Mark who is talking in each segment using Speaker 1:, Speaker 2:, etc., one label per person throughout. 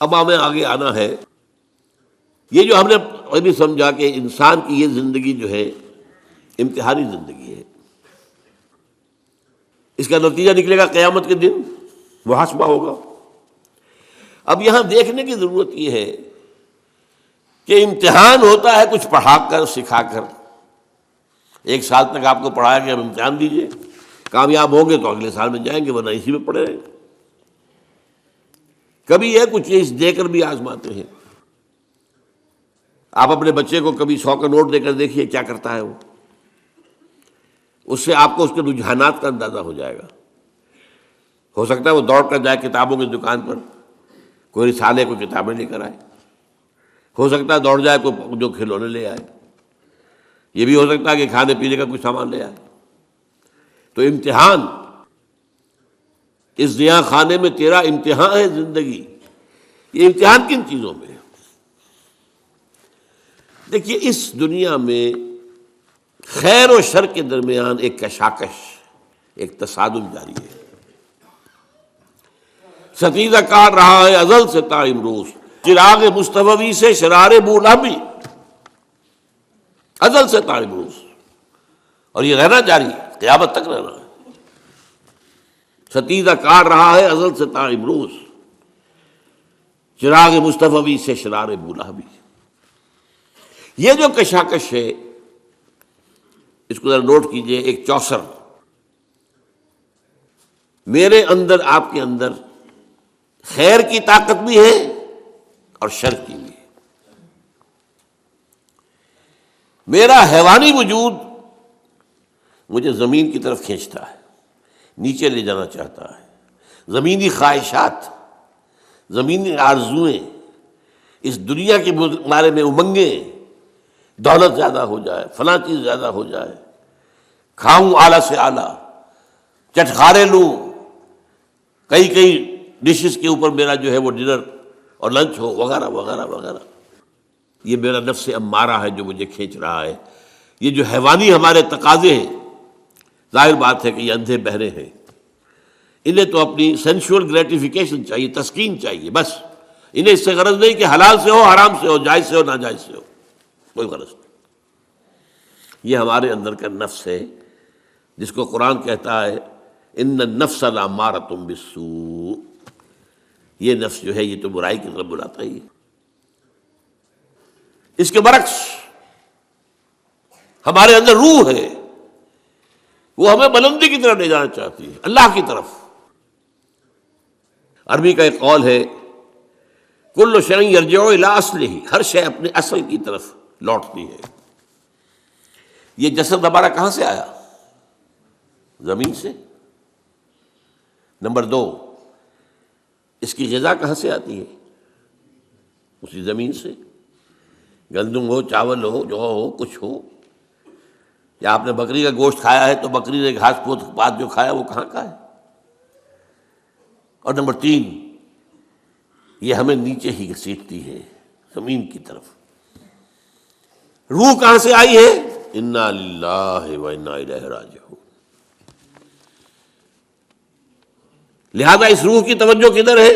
Speaker 1: اب ہمیں آگے آنا ہے. یہ جو ہم نے ابھی سمجھا کہ انسان کی یہ زندگی جو ہے امتحانی زندگی ہے، اس کا نتیجہ نکلے گا قیامت کے دن، محاسبہ ہوگا. اب یہاں دیکھنے کی ضرورت یہ ہے کہ امتحان ہوتا ہے کچھ پڑھا کر سکھا کر. 1 سال تک آپ کو پڑھایا کہ اب امتحان دیجیے، کامیاب ہوں گے تو اگلے سال میں جائیں گے، ورنہ اسی میں پڑے رہیں. کبھی یہ کچھ چیز دے کر بھی آزماتے ہیں. آپ اپنے بچے کو کبھی 100 کا نوٹ دے کر دیکھیے کیا کرتا ہے وہ. اس سے آپ کو اس کے رجحانات کا اندازہ ہو جائے گا. ہو سکتا ہے وہ دوڑ کر جائے کتابوں کی دکان پر، کوئی رسالے کو کتابیں لے کر آئے. ہو سکتا ہے دوڑ جائے کوئی جو کھلونے لے آئے. یہ بھی ہو سکتا ہے کہ کھانے پینے کا کچھ سامان لے آئے. تو امتحان، اس زیاں خانے میں تیرا امتحان ہے زندگی. یہ امتحان کن چیزوں میں ہے؟ دیکھیے، اس دنیا میں خیر و شر کے درمیان ایک کشاکش، ایک تصادم جاری ہے. ستیزہ کاٹ رہا ہے ازل سے تا امروز، چراغ مصطفی سے شرار بولابی، ازل سے تا امروز. اور یہ رہنا جاری ہے، قیامت تک رہنا ہے. ستیزہ کاٹ رہا ہے ازل سے تا امروز، چراغ مصطفی سے شرار بولابی. یہ جو کشاکش ہے اس کو ذرا نوٹ کیجئے. ایک چوسر، میرے اندر آپ کے اندر خیر کی طاقت بھی ہے اور شر کی بھی ہے. میرا حیوانی وجود مجھے زمین کی طرف کھینچتا ہے، نیچے لے جانا چاہتا ہے. زمینی خواہشات، زمینی آرزوئیں، اس دنیا کے بارے میں امنگیں، دولت زیادہ ہو جائے، فلاں چیز زیادہ ہو جائے، کھاؤں اعلیٰ سے اعلیٰ، چٹخارے لوں، کئی ڈشز کے اوپر میرا جو ہے وہ ڈنر اور لنچ ہو، وغیرہ وغیرہ وغیرہ. یہ میرا نفس امارہ ہے جو مجھے کھینچ رہا ہے. یہ جو حیوانی ہمارے تقاضے ہیں، ظاہر بات ہے کہ یہ اندھے بہرے ہیں. انہیں تو اپنی سینشول گریٹیفیکیشن چاہیے، تسکین چاہیے، بس. انہیں اس سے غرض نہیں کہ حلال سے ہو، حرام سے ہو، جائز سے ہو، ناجائز سے ہو، کوئی غرض نہیں. یہ ہمارے اندر کا نفس ہے جس کو قرآن کہتا ہے ان النفس لامارۃ بالسوء. یہ نفس جو ہے یہ تو برائی کی طرف بلاتا ہی ہے. اس کے برعکس ہمارے اندر روح ہے، وہ ہمیں بلندی کی طرف لے جانا چاہتی ہے، اللہ کی طرف. عربی کا ایک قول ہے کل شیء یرجع الی اصلہ، ہر شے اپنے اصل کی طرف لوٹتی ہے. یہ جسد ہمارا کہاں سے آیا؟ زمین سے. نمبر 2، اس کی غذا کہاں سے آتی ہے؟ اسی زمین سے. گندم ہو، چاول ہو، جو ہو، کچھ ہو. یا آپ نے بکری کا گوشت کھایا ہے تو بکری نے گھاس پات جو کھایا وہ کہاں کا ہے؟ اور نمبر 3، یہ ہمیں نیچے ہی گھسیٹتی ہے، زمین کی طرف. روح کہاں سے آئی ہے؟ انا للہ و انا الیہ راجعون. لہذا اس روح کی توجہ کدھر ہے؟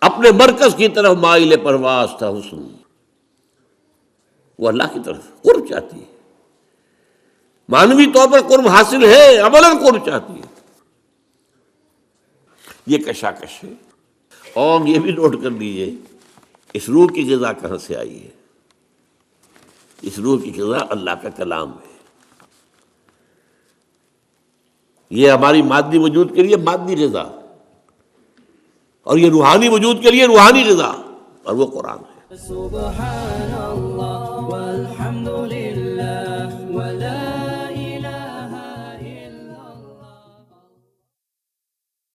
Speaker 1: اپنے مرکز کی طرف مائل پرواز تھا حسن. وہ اللہ کی طرف قرب چاہتی ہے. معنوی طور پر قرب حاصل ہے، عملاً قرب چاہتی ہے. یہ کشاکش ہے. اور یہ بھی نوٹ کر لیجیے اس روح کی غذا کہاں سے آئی ہے. اس روح کی غذا اللہ کا کلام ہے. یہ ہماری مادی وجود کے لیے مادی غذا، اور یہ روحانی وجود کے لیے روحانی غذا، اور وہ قرآن ہے.
Speaker 2: سبحان اللہ.